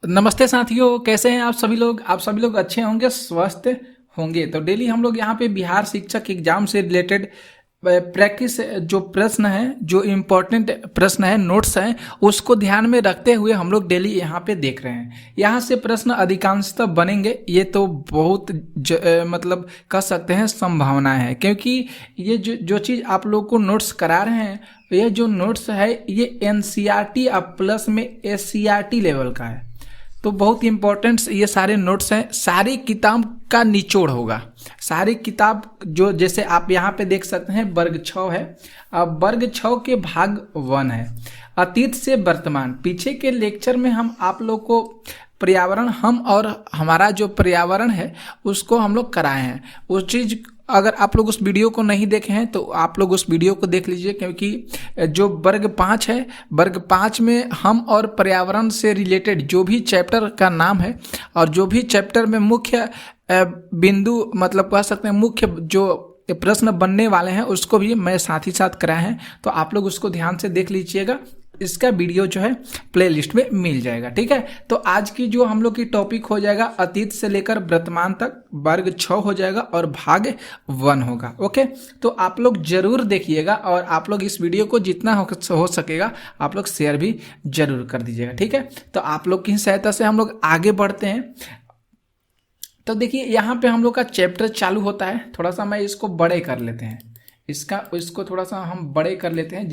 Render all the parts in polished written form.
नमस्ते साथियों, कैसे हैं आप सभी लोग अच्छे होंगे, स्वस्थ होंगे। तो डेली हम लोग यहाँ पे बिहार शिक्षक एग्जाम से रिलेटेड प्रैक्टिस जो प्रश्न है, जो इम्पोर्टेंट प्रश्न है, नोट्स हैं, उसको ध्यान में रखते हुए हम लोग डेली यहाँ पे देख रहे हैं। यहाँ से प्रश्न अधिकांशतः बनेंगे, ये तो बहुत मतलब कह सकते हैं संभावना है, क्योंकि ये जो चीज़ आप लोग को नोट्स करा रहे हैं, ये जो नोट्स है ये एनसीईआरटी प्लस में एससीईआरटी लेवल का है। तो बहुत इंपॉर्टेंट ये सारे नोट्स हैं, सारी किताब का निचोड़ होगा। सारी किताब जो जैसे आप यहाँ पे देख सकते हैं, वर्ग 6 है। अब वर्ग 6 के भाग 1 है, अतीत से वर्तमान। पीछे के लेक्चर में हम आप लोग को पर्यावरण, हम और हमारा जो पर्यावरण है उसको हम लोग कराए हैं। उस चीज़ अगर आप लोग उस वीडियो को नहीं देखे हैं तो आप लोग उस वीडियो को देख लीजिए, क्योंकि जो वर्ग 5 है, वर्ग 5 में हम और पर्यावरण से रिलेटेड जो भी चैप्टर का नाम है और जो भी चैप्टर में मुख्य बिंदु मतलब कह सकते हैं मुख्य जो प्रश्न बनने वाले हैं उसको भी मैं साथ ही साथ कराए हैं। तो आप लोग उसको ध्यान से देख लीजिएगा, इसका वीडियो जो है प्लेलिस्ट में मिल जाएगा। ठीक है, तो आज की जो हम लोग की टॉपिक हो जाएगा अतीत से लेकर वर्तमान तक, वर्ग 6 हो जाएगा और भाग 1 होगा। ओके, तो आप लोग जरूर देखिएगा और आप लोग इस वीडियो को जितना हो सकेगा आप लोग शेयर भी जरूर कर दीजिएगा। ठीक है, तो आप लोग की सहायता से हम लोग आगे बढ़ते हैं। तो देखिए यहाँ पे हम लोग का चैप्टर चालू होता है। थोड़ा सा मैं इसको बड़े कर लेते हैं, इसको थोड़ा सा हम बड़े कर लेते हैं,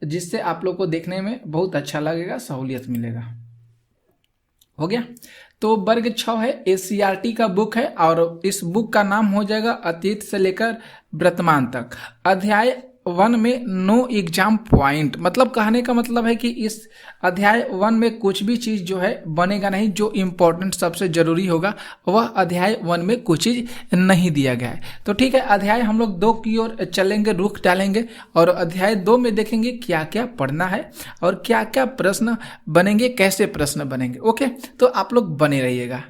जिससे आप लोग को देखने में बहुत अच्छा लगेगा, सहूलियत मिलेगा। हो गया, तो वर्ग 6 है, एससीईआरटी का बुक है और इस बुक का नाम हो जाएगा अतीत से लेकर वर्तमान तक। अध्याय 1 में नो एग्जाम पॉइंट, मतलब कहने का मतलब है कि इस अध्याय 1 में कुछ भी चीज़ जो है बनेगा नहीं। जो इम्पोर्टेंट सबसे जरूरी होगा वह अध्याय 1 में कुछ चीज़ नहीं दिया गया है। तो ठीक है, अध्याय हम लोग 2 की ओर चलेंगे, रुख डालेंगे और अध्याय 2 में देखेंगे क्या क्या पढ़ना है और क्या क्या प्रश्न बनेंगे, कैसे प्रश्न बनेंगे। ओके, तो आप लोग बने रहिएगा।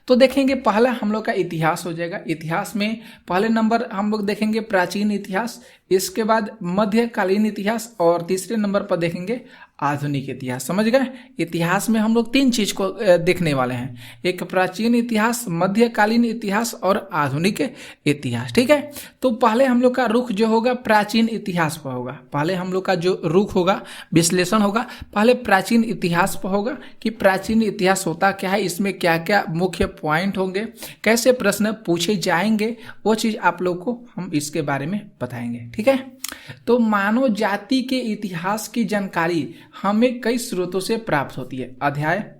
तो देखेंगे पहला हम लोग का इतिहास हो जाएगा। इतिहास में पहले नंबर हम लोग देखेंगे प्राचीन इतिहास, इसके बाद मध्यकालीन इतिहास और तीसरे नंबर पर देखेंगे आधुनिक इतिहास। समझ गए, इतिहास में हम लोग 3 चीज को देखने वाले हैं, एक प्राचीन इतिहास, मध्यकालीन इतिहास और आधुनिक इतिहास। ठीक है, तो पहले हम लोग का रुख जो होगा प्राचीन इतिहास पर होगा। पहले हम लोग का जो रुख होगा, विश्लेषण होगा, पहले प्राचीन इतिहास पर होगा कि प्राचीन इतिहास होता क्या है, इसमें क्या क्या मुख्य पॉइंट होंगे, कैसे प्रश्न पूछे जाएंगे, वो चीज आप लोग को हम इसके बारे में बताएंगे। ठीक है, तो मानव जाति के इतिहास की जानकारी हमें कई स्रोतों से प्राप्त होती है। अध्याय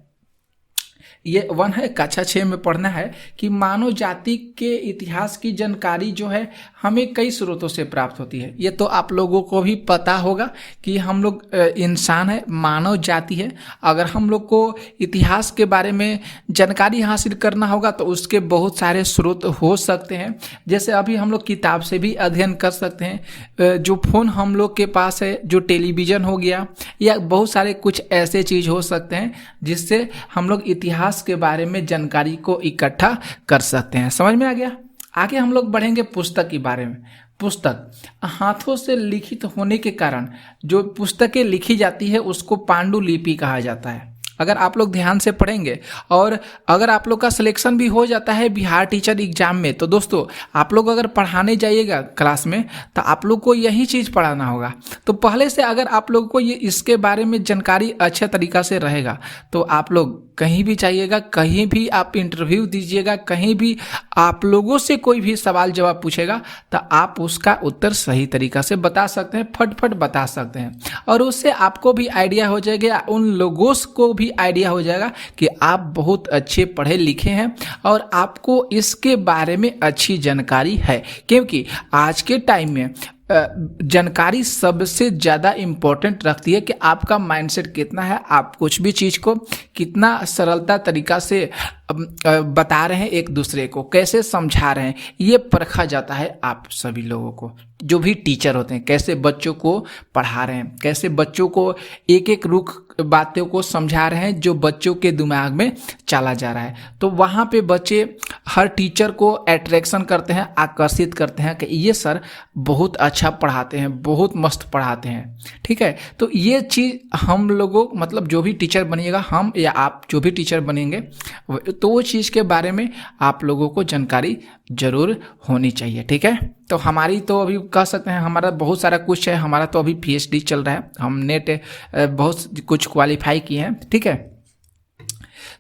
ये 1 है, कक्षा 6 में पढ़ना है कि मानव जाति के इतिहास की जानकारी जो है हमें कई स्रोतों से प्राप्त होती है। ये तो आप लोगों को भी पता होगा कि हम लोग इंसान है, मानव जाति है। अगर हम लोग को इतिहास के बारे में जानकारी हासिल करना होगा तो उसके बहुत सारे स्रोत हो सकते हैं। जैसे अभी हम लोग किताब से भी अध्ययन कर सकते हैं, जो फ़ोन हम लोग के पास है, जो टेलीविज़न हो गया, या बहुत सारे कुछ ऐसे चीज़ हो सकते हैं जिससे हम लोग इतिहास के बारे में जानकारी को इकट्ठा कर सकते हैं। समझ में आ गया। आगे हम लोग बढ़ेंगे पुस्तक के बारे में। पुस्तक हाथों से लिखित होने के कारण जो पुस्तकें लिखी जाती है उसको पांडुलिपि कहा जाता है। अगर आप लोग ध्यान से पढ़ेंगे और अगर आप लोग का सिलेक्शन भी हो जाता है बिहार टीचर एग्जाम में, तो दोस्तों आप लोग अगर पढ़ाने जाइएगा क्लास में तो आप लोग को यही चीज़ पढ़ाना होगा। तो पहले से अगर आप लोग को ये इसके बारे में जानकारी अच्छे तरीक़ा से रहेगा तो आप लोग कहीं भी जाइएगा, कहीं भी आप इंटरव्यू दीजिएगा, कहीं भी आप लोगों से कोई भी सवाल जवाब पूछेगा तो आप उसका उत्तर सही तरीक़ा से बता सकते हैं, फटफट बता सकते हैं और उससे आपको भी आइडिया हो जाएगा, उन लोगों को भी आइडिया हो जाएगा कि आप बहुत अच्छे पढ़े लिखे हैं और आपको इसके बारे में अच्छी जानकारी है। क्योंकि आज के टाइम में जानकारी सबसे ज़्यादा इम्पोर्टेंट रखती है कि आपका माइंडसेट कितना है, आप कुछ भी चीज़ को कितना सरलता तरीका से बता रहे हैं, एक दूसरे को कैसे समझा रहे हैं, ये परखा जाता है आप सभी लोगों को। जो भी टीचर होते हैं कैसे बच्चों को पढ़ा रहे हैं, कैसे बच्चों को एक एक रुख बातों को समझा रहे हैं जो बच्चों के दिमाग में चला जा रहा है। तो वहाँ पे बच्चे हर टीचर को अट्रैक्शन करते हैं, आकर्षित करते हैं कि ये सर बहुत अच्छा पढ़ाते हैं, बहुत मस्त पढ़ाते हैं। ठीक है, तो ये चीज़ हम लोगों मतलब जो भी टीचर बनिएगा, हम या आप जो भी टीचर बनेंगे, तो वो चीज़ के बारे में आप लोगों को जानकारी जरूर होनी चाहिए। ठीक है, तो हमारी तो अभी कह सकते हैं हमारा बहुत सारा कुछ है, हमारा तो अभी PhD चल रहा है, हम नेट बहुत कुछ क्वालिफाई किए हैं। ठीक है,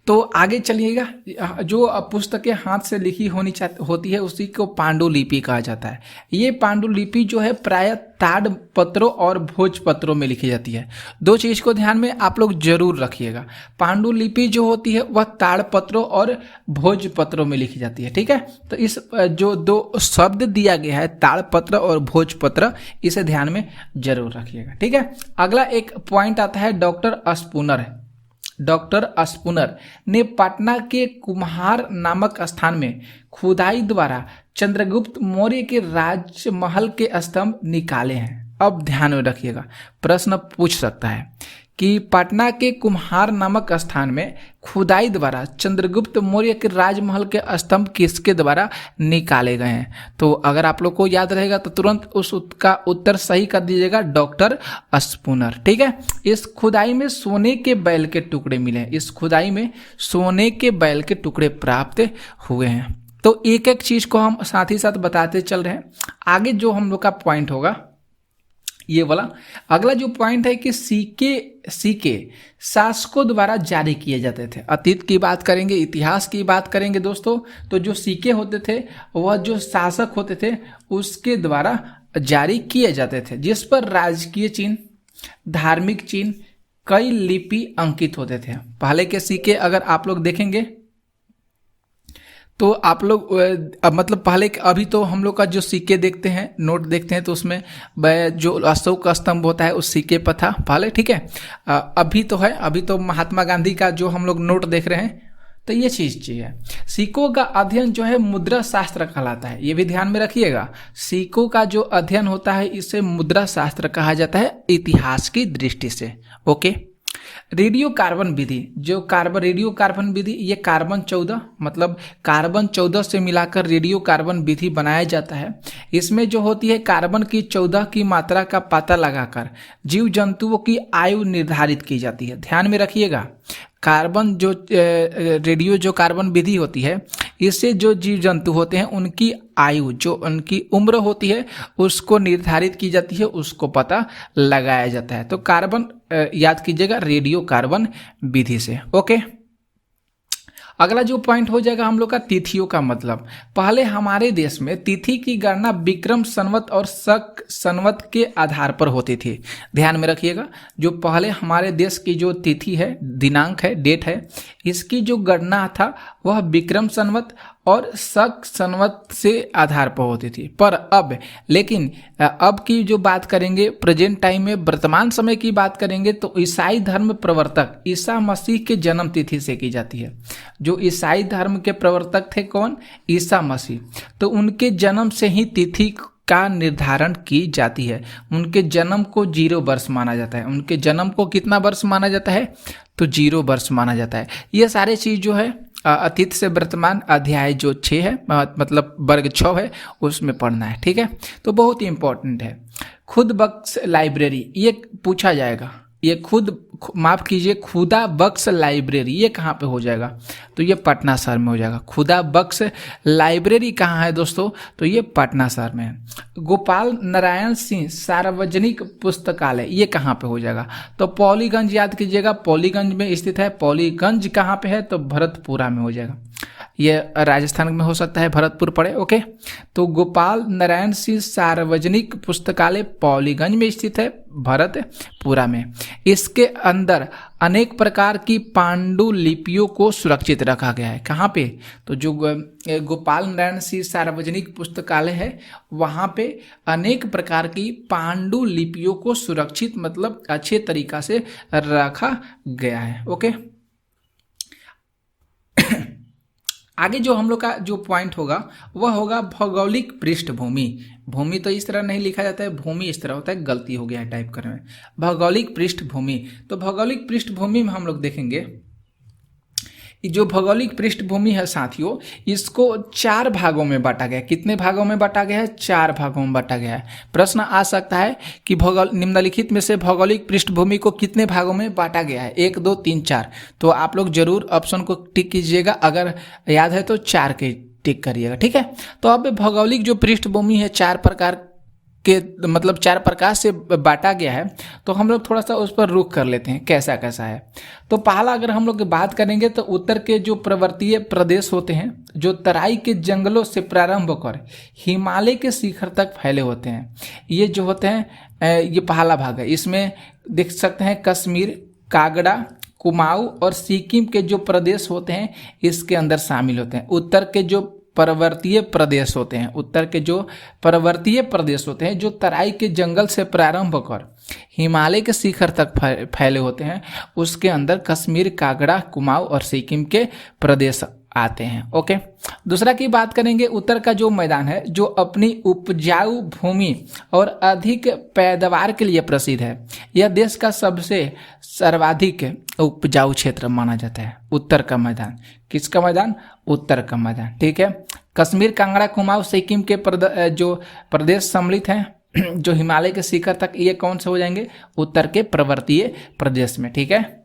तो आगे चलिएगा। जो पुस्तकें हाथ से लिखी होती है उसी को पांडुलिपि कहा जाता है। ये पांडुलिपि जो है प्रायः ताड़पत्रों और भोजपत्रों में लिखी जाती है। दो चीज़ को ध्यान में आप लोग जरूर रखिएगा, पांडुलिपि जो होती है वह ताड़पत्रों और भोजपत्रों में लिखी जाती है। ठीक है, तो इस जो दो शब्द दिया गया है ताड़पत्र और भोजपत्र, इसे ध्यान में जरूर रखिएगा। ठीक है, अगला एक पॉइंट आता है डॉक्टर स्पूनर। डॉक्टर स्पूनर ने पटना के कुम्हार नामक स्थान में खुदाई द्वारा चंद्रगुप्त मौर्य के राजमहल के स्तंभ निकाले हैं। अब ध्यान में रखिएगा, प्रश्न पूछ सकता है कि पटना के कुम्हार नामक स्थान में खुदाई द्वारा चंद्रगुप्त मौर्य के राजमहल के स्तंभ किसके द्वारा निकाले गए हैं। तो अगर आप लोग को याद रहेगा तो तुरंत उसका उत्तर सही कर दीजिएगा, डॉक्टर स्पूनर। ठीक है, इस खुदाई में सोने के बैल के टुकड़े मिले हैं, इस खुदाई में सोने के बैल के टुकड़े प्राप्त हुए हैं। तो एक एक चीज को हम साथ ही साथ बताते चल रहे हैं। आगे जो हम लोग का पॉइंट होगा ये वाला, अगला जो पॉइंट है कि सिक्के शासकों द्वारा जारी किए जाते थे। अतीत की बात करेंगे, इतिहास की बात करेंगे दोस्तों, तो जो सिक्के होते थे वह जो शासक होते थे उसके द्वारा जारी किए जाते थे, जिस पर राजकीय चिन्ह, धार्मिक चिन्ह, कई लिपि अंकित होते थे। पहले के सिक्के अगर आप लोग देखेंगे तो आप लोग मतलब पहले अभी तो हम लोग का जो सिक्के देखते हैं, नोट देखते हैं, तो उसमें जो अशोक स्तंभ होता है उस सिक्के पर था पहले। ठीक है, अभी तो है, अभी तो महात्मा गांधी का जो हम लोग नोट देख रहे हैं। तो ये चीज है, सिक्कों का अध्ययन जो है मुद्रा शास्त्र कहलाता है, ये भी ध्यान में रखिएगा। सिक्कों का जो अध्ययन होता है इसे मुद्रा शास्त्र कहा जाता है इतिहास की दृष्टि से। ओके, रेडियो कार्बन विधि, जो रेडियो कार्बन विधि, ये कार्बन 14 मतलब कार्बन 14 से मिलाकर रेडियो कार्बन विधि बनाया जाता है। इसमें जो होती है कार्बन की 14 की मात्रा का पता लगाकर जीव जंतुओं की आयु निर्धारित की जाती है। ध्यान में रखिएगा, कार्बन जो रेडियो जो कार्बन विधि होती है, इससे जो जीव जंतु होते हैं उनकी आयु, जो उनकी उम्र होती है उसको निर्धारित की जाती है, उसको पता लगाया जाता है। तो कार्बन याद कीजिएगा रेडियो कार्बन विधि से। ओके, अगला जो पॉइंट हो जाएगा हम लोग का तिथियों का मतलब। पहले हमारे देश में तिथि की गणना विक्रम संवत और शक संवत के आधार पर होती थी। ध्यान में रखिएगा, जो पहले हमारे देश की जो तिथि है, दिनांक है, डेट है, इसकी जो गणना था वह विक्रम संवत और शक संवत से आधार पर होती थी। पर लेकिन अब की जो बात करेंगे, प्रेजेंट टाइम में वर्तमान समय की बात करेंगे, तो ईसाई धर्म प्रवर्तक ईसा मसीह के जन्म तिथि से की जाती है। जो ईसाई धर्म के प्रवर्तक थे कौन? ईसा मसीह। तो उनके जन्म से ही तिथि का निर्धारण की जाती है। उनके जन्म को 0 वर्ष माना जाता है। उनके जन्म को कितना वर्ष माना जाता है? तो 0 वर्ष माना जाता है। ये सारे चीज जो है अतीत से वर्तमान अध्याय जो 6 है, मतलब वर्ग 6 है, उसमें पढ़ना है। ठीक है, तो बहुत ही इंपॉर्टेंट है। खुद बख्श लाइब्रेरी, ये पूछा जाएगा, ये माफ कीजिए, खुदा बख्श लाइब्रेरी ये कहाँ पे हो जाएगा? तो ये पटना शहर में हो जाएगा। खुदा बख्श लाइब्रेरी कहाँ है दोस्तों? तो ये पटना शहर में है। गोपाल नारायण सिंह सार्वजनिक पुस्तकालय ये कहाँ पे हो जाएगा? तो पौलीगंज याद कीजिएगा, पौलीगंज में स्थित है। पौलीगंज कहाँ पे है? तो भरतपुरा में हो जाएगा। ये राजस्थान में हो सकता है, भरतपुर पड़े। ओके, तो गोपाल नारायण सिंह सार्वजनिक पुस्तकालय पौलीगंज में स्थित है, भरतपुरा में। इसके अंदर अनेक प्रकार की पांडुलिपियों को सुरक्षित रखा गया है। कहाँ पे? तो जो गोपाल नारायण सिंह सार्वजनिक पुस्तकालय है, वहाँ पे अनेक प्रकार की पांडुलिपियों को सुरक्षित मतलब अच्छे तरीका से रखा गया है। ओके, आगे जो हम लोग का जो पॉइंट होगा वह होगा भौगोलिक पृष्ठभूमि। भूमि तो इस तरह नहीं लिखा जाता है, भूमि इस तरह होता है, गलती हो गया है टाइप करने में। भौगोलिक पृष्ठभूमि, तो भौगोलिक पृष्ठभूमि में हम लोग देखेंगे जो भौगोलिक पृष्ठभूमि है साथियों, इसको 4 भागों में बांटा गया है। कितने भागों में बांटा गया है? 4 भागों में बांटा गया है। प्रश्न आ सकता है कि निम्नलिखित में से भौगोलिक पृष्ठभूमि को कितने भागों में बांटा गया है? 1 2 3 4। तो आप लोग जरूर ऑप्शन को टिक कीजिएगा, अगर याद है तो 4 के टिक करिएगा, ठीक है। तो अब भौगोलिक जो पृष्ठभूमि है 4 प्रकार के, मतलब 4 प्रकार से बांटा गया है। तो हम लोग थोड़ा सा उस पर रुख कर लेते हैं कैसा कैसा है। तो पहला अगर हम लोग बात करेंगे तो उत्तर के जो पर्वतीय प्रदेश होते हैं, जो तराई के जंगलों से प्रारंभ होकर हिमालय के शिखर तक फैले होते हैं, ये जो होते हैं ये पहला भाग है। इसमें देख सकते हैं कश्मीर, कागड़ा, कुमाऊं और सिक्किम के जो प्रदेश होते हैं इसके अंदर शामिल होते हैं। उत्तर के जो पर्वतीय प्रदेश होते हैं, उत्तर के जो पर्वतीय प्रदेश होते हैं, जो तराई के जंगल से प्रारंभ होकर हिमालय के शिखर तक फैले होते हैं, उसके अंदर कश्मीर, कागड़ा, कुमाऊं और सिक्किम के प्रदेश आते हैं। ओके, दूसरा की बात करेंगे, उत्तर का जो मैदान है जो अपनी उपजाऊ भूमि और अधिक पैदावार के लिए प्रसिद्ध है। यह देश का सबसे सर्वाधिक उपजाऊ क्षेत्र माना जाता है। उत्तर का मैदान, किसका मैदान? उत्तर का मैदान, ठीक है। कश्मीर, कांगड़ा, कुमाऊं, सिक्किम के जो प्रदेश सम्मिलित हैं जो हिमालय के शिखर तक, ये कौन से हो जाएंगे? उत्तर के पर्वतीय प्रदेश में, ठीक है।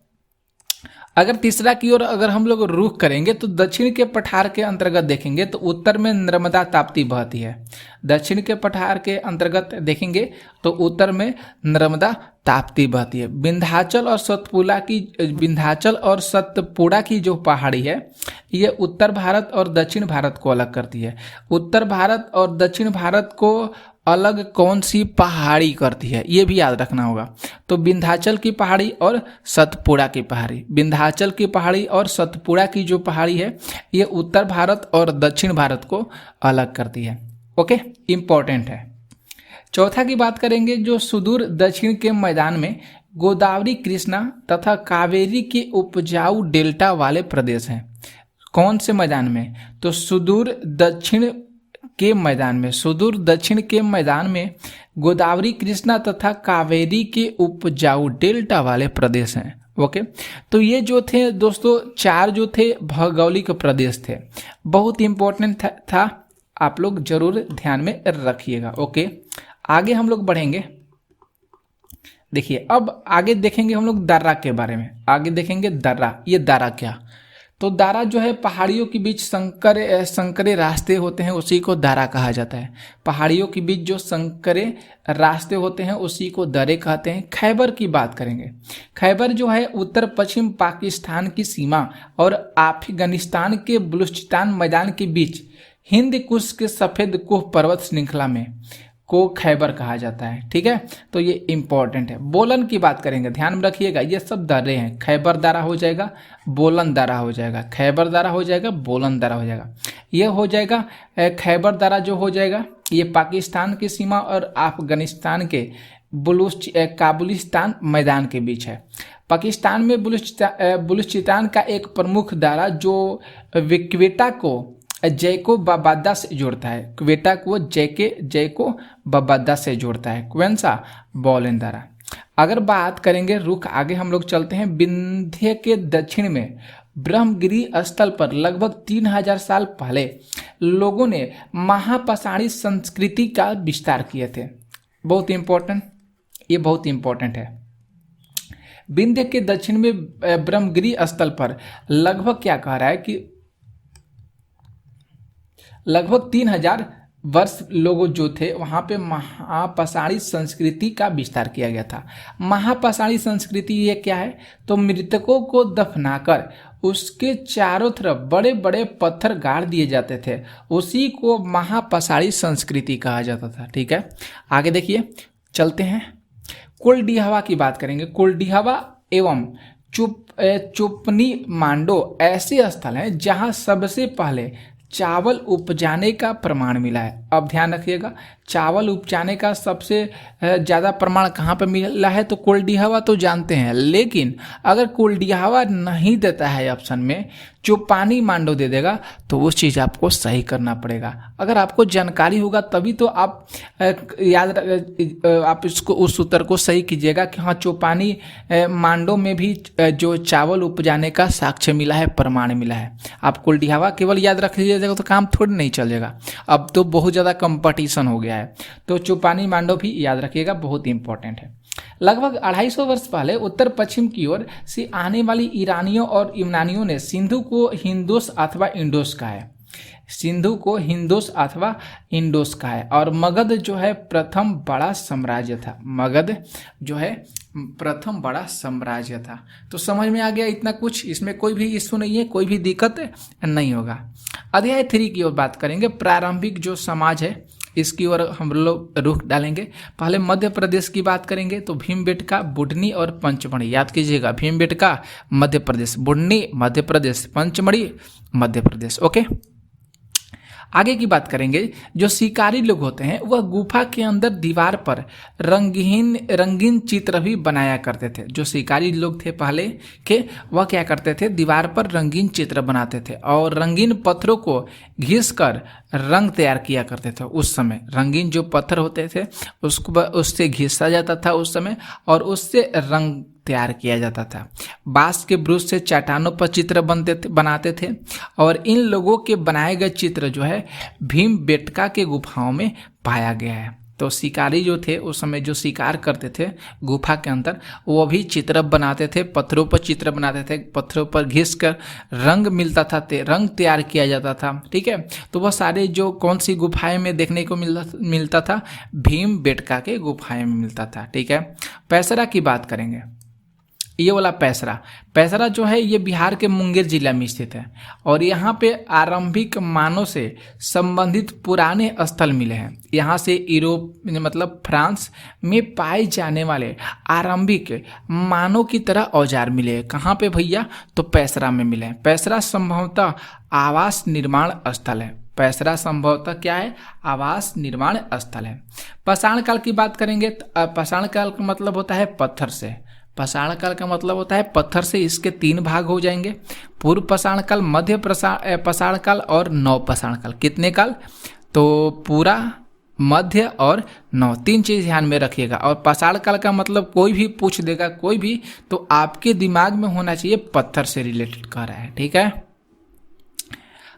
अगर तीसरा की ओर अगर हम लोग रुख करेंगे तो दक्षिण के पठार के अंतर्गत देखेंगे तो उत्तर में नर्मदा ताप्ती बहती है। दक्षिण के पठार के अंतर्गत देखेंगे तो उत्तर में नर्मदा ताप्ती बहती है। विंध्याचल और सतपुड़ा की जो पहाड़ी है ये उत्तर भारत और दक्षिण भारत को अलग करती है। उत्तर भारत और दक्षिण भारत को अलग कौन सी पहाड़ी करती है, ये भी याद रखना होगा। तो विंध्याचल की पहाड़ी और सतपुड़ा की पहाड़ी, विंध्याचल की पहाड़ी और सतपुड़ा की जो पहाड़ी है ये उत्तर भारत और दक्षिण भारत को अलग करती है। ओके, इंपॉर्टेंट है। चौथा की बात करेंगे, जो सुदूर दक्षिण के मैदान में गोदावरी, कृष्णा तथा कावेरी के उपजाऊ डेल्टा वाले प्रदेश हैं। कौन से मैदान में? तो सुदूर दक्षिण के मैदान में, सुदूर दक्षिण के मैदान में गोदावरी, कृष्णा तथा कावेरी के उपजाऊ डेल्टा वाले प्रदेश हैं। ओके, तो ये जो थे दोस्तों 4 जो थे भौगोलिक प्रदेश थे, बहुत इंपॉर्टेंट था, आप लोग जरूर ध्यान में रखिएगा। ओके, आगे हम लोग बढ़ेंगे। देखिए, अब आगे देखेंगे हम लोग दर्रा के बारे में। आगे देखेंगे दर्रा। ये दर्रा क्या? तो दारा जो है पहाड़ियों के बीच संकरे रास्ते होते हैं, उसी को दारा कहा जाता है। पहाड़ियों के बीच जो संकरे रास्ते होते हैं उसी को दरे कहते हैं। खैबर की बात करेंगे। खैबर जो है उत्तर पश्चिम पाकिस्तान की सीमा और अफगानिस्तान के बलूचिस्तान मैदान के बीच हिंद कुश के सफेद कोह पर्वत श्रृंखला में को खैबर कहा जाता है, ठीक है। तो ये इंपॉर्टेंट है। बोलन की बात करेंगे, ध्यान में रखिएगा, ये सब दर्रे हैं। खैबर दर्रा हो जाएगा, बोलन दर्रा हो जाएगा, खैबर दर्रा हो जाएगा, बोलन दर्रा हो जाएगा। ये हो जाएगा खैबर दर्रा जो हो जाएगा ये पाकिस्तान की सीमा और अफगानिस्तान के काबुलिस्तान मैदान के बीच है। पाकिस्तान में बलूचिस्तान का एक प्रमुख दर्रा जो क्वेटा को जैको बबादा से जोड़ता है, क्वेटा को जैको बबादा से जोड़ता है। कौन सा? बोलन दर्रा। अगर बात करेंगे रुख, आगे हम लोग चलते हैं। विंध्य के दक्षिण में ब्रह्मगिरी स्थल पर लगभग 3000 साल पहले लोगों ने महापाषाणी संस्कृति का विस्तार किए थे। बहुत इंपॉर्टेंट, ये बहुत इंपॉर्टेंट है। विंध्य के दक्षिण में ब्रह्मगिरी स्थल पर लगभग क्या कह रहा है कि लगभग 3000 वर्ष लोगों जो थे वहाँ पे महापाषाणी संस्कृति का विस्तार किया गया था। महापाषाणी संस्कृति ये क्या है? तो मृतकों को दफनाकर उसके चारों तरफ बड़े बड़े पत्थर गाड़ दिए जाते थे, उसी को महापाषाणी संस्कृति कहा जाता था, ठीक है। आगे देखिए, चलते हैं। कोल्डिहवा की बात करेंगे। कोल्डिहवा एवं चुपनी मांडो ऐसे स्थल हैं जहाँ सबसे पहले चावल उपजाने का प्रमाण मिला है। अब ध्यान रखिएगा, चावल उपजाने का सबसे ज़्यादा प्रमाण कहाँ पे मिला है, तो कोल्डिहावा तो जानते हैं, लेकिन अगर कोल्डिहावा नहीं देता है ऑप्शन में, जो पानी मांडो दे देगा, तो उस चीज़ आपको सही करना पड़ेगा। अगर आपको जानकारी होगा तभी तो आप आप इसको उस उत्तर को सही कीजिएगा कि हाँ चौपानी मांडो में भी जो चावल उपजाने का साक्ष्य मिला है, प्रमाण मिला है। आप कोल्डिहावा केवल याद रख लीजिएगा तो काम थोड़ी नहीं चलेगा, अब तो बहुत ज़्यादा कंपटीशन हो गया है। तो चौपानी मांडो भी याद रखिएगा, बहुत इंपॉर्टेंट है। लगभग 250 वर्ष पहले उत्तर पश्चिम की ओर से आने वाली ईरानियों और यूनानियों ने सिंधु को हिंदोस अथवा इंडोस कहा है। सिंधु को हिंदोस अथवा इंडोस कहा है। और मगध जो है प्रथम बड़ा साम्राज्य था। मगध जो है प्रथम बड़ा साम्राज्य था। तो समझ में आ गया इतना कुछ, इसमें कोई भी इशू नहीं है, कोई भी दिक्कत नहीं होगा। अध्याय 3 की ओर बात करेंगे। प्रारंभिक जो समाज है इसकी ओर हम लोग रुख डालेंगे। पहले मध्य प्रदेश की बात करेंगे तो भीमबेटका, बुढ़नी और पंचमढ़ी। याद कीजिएगा, भीमबेटका मध्य प्रदेश, बुढ़नी मध्य प्रदेश, पंचमढ़ी मध्य प्रदेश। ओके, आगे की बात करेंगे। जो शिकारी लोग होते हैं वह गुफा के अंदर दीवार पर रंगीन चित्र भी बनाया करते थे। जो शिकारी लोग थे पहले के, वह क्या करते थे, दीवार पर रंगीन चित्र बनाते थे और रंगीन पत्थरों को घिस कर रंग तैयार किया करते थे। उस समय रंगीन जो पत्थर होते थे उससे घिसा जाता था उस समय, और उससे रंग तैयार किया जाता था। बांस के ब्रुश से चट्टानों पर चित्र बनाते थे। और इन लोगों के बनाए गए चित्र जो है भीमबेटका के गुफाओं में पाया गया है। तो शिकारी जो थे उस समय जो शिकार करते थे गुफा के अंदर, वो भी चित्र बनाते थे, पत्थरों पर चित्र बनाते थे, पत्थरों पर घिस कर रंग मिलता था, रंग तैयार किया जाता था। ठीक है, तो वह सारे जो कौन सी गुफाएं में देखने को मिलता था, भीमबेटका के गुफाएं में मिलता था। ठीक है, पैसरा की बात करेंगे। ये वाला पैसरा जो है ये बिहार के मुंगेर जिला में स्थित है। और यहाँ पे आरंभिक मानव से संबंधित पुराने स्थल मिले हैं। यहाँ से यूरोप मतलब फ्रांस में पाए जाने वाले आरंभिक मानव की तरह औजार मिले हैं। कहाँ पे भैया, तो पैसरा में मिले हैं। पैसरा संभवतः आवास निर्माण स्थल है। पैसरा संभवतः क्या है, आवास निर्माण स्थल है। पाषाण काल की बात करेंगे तो पाषाण काल का मतलब होता है पत्थर से। पाषाण काल का मतलब होता है पत्थर से। इसके 3 भाग हो जाएंगे, पूर्व पाषाण काल, मध्य पाषाण काल और नव पाषाण काल। कितने काल, तो पूरा, मध्य और नव, 3 चीज ध्यान में रखिएगा। और पाषाण काल का मतलब कोई भी पूछ देगा, कोई भी, तो आपके दिमाग में होना चाहिए पत्थर से रिलेटेड कर रहा है। ठीक है,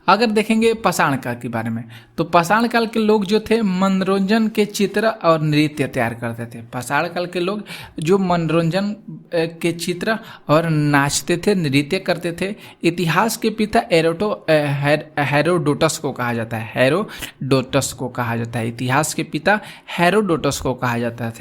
अगर देखेंगे पाषाण काल के बारे में तो पाषाण काल के लोग जो थे मनोरंजन के चित्र और नृत्य तैयार करते थे। पाषाण काल के लोग जो मनोरंजन के चित्र और नाचते थे, नृत्य करते थे। इतिहास के पिता हेरोडोटस को कहा जाता है। हेरोडोटस को कहा जाता है, इतिहास के पिता हेरोडोटस को कहा जाता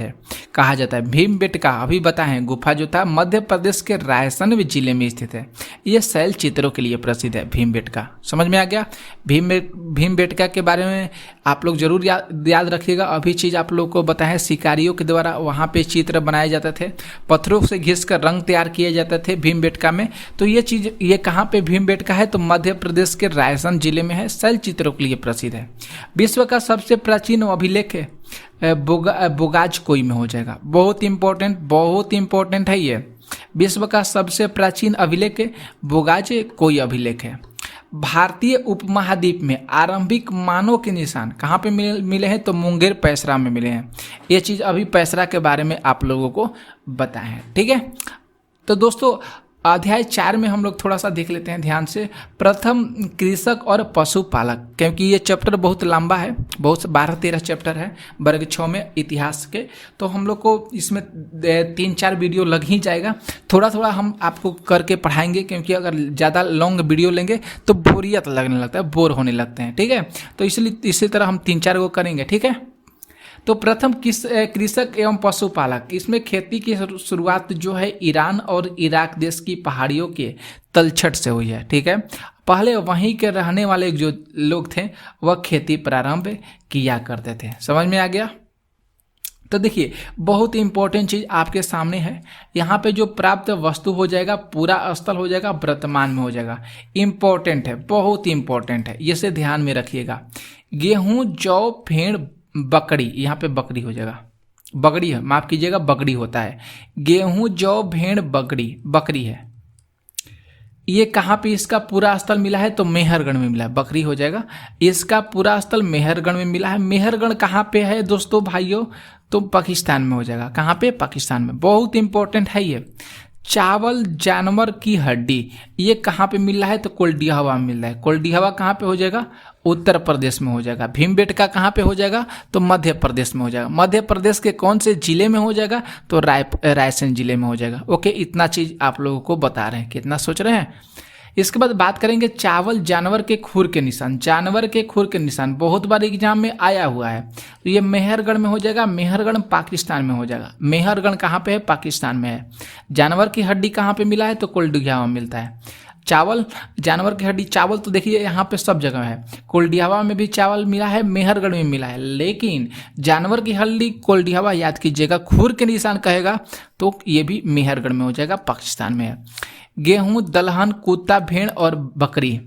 है। भीमबेटका अभी बताएं गुफा जो था मध्य प्रदेश के रायसन जिले में स्थित है। यह शैल चित्रों के लिए प्रसिद्ध है भीमबेटका। समझ में आ गया। भीमबेटका के बारे में आप लोग जरूर याद रखिएगा। अभी चीज़ आप लोग को बताएं, शिकारियों के द्वारा वहाँ पे चित्र बनाए जाते थे, पत्थरों से घिसकर रंग तैयार किए जाते थे भीमबेटका में। तो ये चीज़ ये कहाँ पे भीमबेटका है, तो मध्य प्रदेश के रायसन जिले में है। शैल चित्रों के लिए प्रसिद्ध है। विश्व का सबसे प्राचीन अभिलेख है बोगाज कोई में हो जाएगा। बहुत इंपॉर्टेंट है ये। विश्व का सबसे प्राचीन अभिलेख बोगाज कोई अभिलेख है। भारतीय उपमहाद्वीप में आरंभिक मानव के निशान कहाँ पे मिले हैं, तो मुंगेर पैसरा में मिले हैं। ये चीज़ अभी पैसरा के बारे में आप लोगों को बताएं हैं। ठीक है, तो दोस्तों अध्याय 4 में हम लोग थोड़ा सा देख लेते हैं ध्यान से। प्रथम कृषक और पशुपालक, क्योंकि ये चैप्टर बहुत लंबा है, बहुत 12-13 चैप्टर है वर्ग 6 में इतिहास के। तो हम लोग को इसमें 3-4 वीडियो लग ही जाएगा। थोड़ा थोड़ा हम आपको करके पढ़ाएंगे, क्योंकि अगर ज़्यादा लॉन्ग वीडियो लेंगे तो बोरियत लगने लगता है, बोर होने लगते हैं। ठीक है, तो इसलिए इसी तरह हम 3-4 को करेंगे। ठीक है, तो प्रथम कृषक एवं पशुपालक, इसमें खेती की शुरुआत जो है ईरान और इराक देश की पहाड़ियों के तलछट से हुई है। ठीक है, पहले वहीं के रहने वाले जो लोग थे वह खेती प्रारंभ किया करते थे। समझ में आ गया। तो देखिए बहुत ही इंपॉर्टेंट चीज आपके सामने है। यहाँ पे जो प्राप्त वस्तु हो जाएगा पूरा स्थल हो जाएगा, वर्तमान में हो जाएगा। इंपॉर्टेंट है, बहुत ही इंपॉर्टेंट है, इसे ध्यान में रखिएगा। गेहूं, जौ, भेड़, बकरी, यहाँ पे बकरी हो जाएगा, बकरी है, माफ कीजिएगा बकरी होता है। गेहूं, जौ, भेड़, बकरी, बकरी है। ये कहाँ पे इसका पूरा स्थल मिला है? तो मेहरगढ़ में मिला है, बकरी हो जाएगा। इसका पूरा स्थल मेहरगढ़ में मिला है। मेहरगढ़ कहाँ पे है दोस्तों भाइयों? तो पाकिस्तान में हो जाएगा। कहाँ पे? पाकिस्तान में। बहुत इंपॉर्टेंट है ये। चावल, जानवर की हड्डी, ये कहाँ पे मिल रहा है? तो कोल्डिहावा में मिल रहा है। कोल्डिहावा कहाँ पे हो जाएगा? उत्तर प्रदेश में हो जाएगा। भीमबेटका कहाँ पे हो जाएगा? तो मध्य प्रदेश में हो जाएगा। मध्य प्रदेश के कौन से जिले में हो जाएगा? तो रायसेन जिले में हो जाएगा। ओके, इतना चीज आप लोगों को बता रहे हैं, कितना सोच रहे हैं। इसके बाद बात करेंगे चावल, जानवर के खुर के निशान। जानवर के खुर के निशान बहुत बार एग्जाम में आया हुआ है। तो ये मेहरगढ़ में हो जाएगा। मेहरगढ़ पाकिस्तान में हो जाएगा। मेहरगढ़ कहाँ पे है? पाकिस्तान में है। जानवर की हड्डी कहाँ पे मिला है? तो कोल्डिहावा में मिलता है। चावल, जानवर की हड्डी, चावल तो देखिए यहाँ पे सब जगह है। कोल्डिहावा में भी चावल मिला है, मेहरगढ़ में मिला है, लेकिन जानवर की हड्डी कोल्डिहावा याद कीजिएगा। खुर के निशान कहेगा तो ये भी मेहरगढ़ में हो जाएगा, पाकिस्तान में है। गेहूं, दलहन, कुत्ता, भेड़ और बकरी,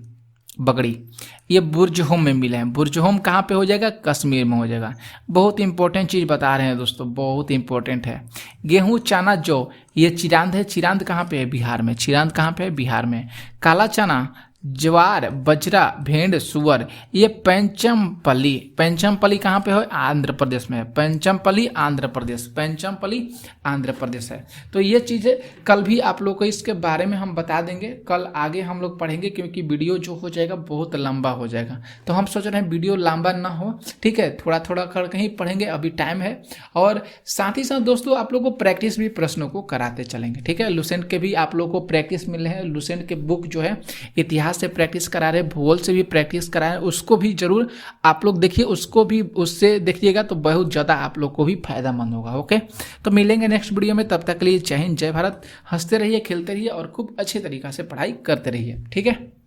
ये बुर्जहोम में मिले हैं। बुर्जहोम कहाँ पे हो जाएगा? कश्मीर में हो जाएगा। बहुत इंपॉर्टेंट चीज बता रहे हैं दोस्तों, बहुत इंपॉर्टेंट है। गेहूं, चना, जौ, ये चिरांद है। चिरांद कहाँ पे है? बिहार में। चिरांद कहाँ पे है? बिहार में। काला चना, ज्वार, बजरा, भेड़, सुअर, ये पंचमपल्ली। पंचमपल्ली कहाँ पे है? आंध्र प्रदेश में है। पंचमपल्ली आंध्र प्रदेश, पंचमपल्ली आंध्र प्रदेश है। तो ये चीज़ें कल भी आप लोग को इसके बारे में हम बता देंगे। कल आगे हम लोग पढ़ेंगे, क्योंकि वीडियो जो हो जाएगा बहुत लंबा हो जाएगा। तो हम सोच रहे हैं वीडियो लंबा ना हो, ठीक है, थोड़ा थोड़ा करके ही पढ़ेंगे, अभी टाइम है। और साथ ही साथ दोस्तों आप लोग को प्रैक्टिस भी प्रश्नों को कराते चलेंगे, ठीक है। लुसेंट के भी आप लोग को प्रैक्टिस मिल रहे हैं। लुसेंट के बुक जो है इतिहास से प्रैक्टिस करा रहे, भूगोल से भी प्रैक्टिस करा रहे, उसको भी जरूर आप लोग देखिए, उसको भी उससे देखिएगा तो बहुत ज़्यादा आप लोग को भी फायदामंद होगा। ओके, तो मिलेंगे नेक्स्ट वीडियो में, तब तक के लिए जय हिंद, जय भारत। हंसते रहिए, खेलते रहिए और खूब अच्छे तरीक़ा से पढ़ाई करते रहिए, ठीक है।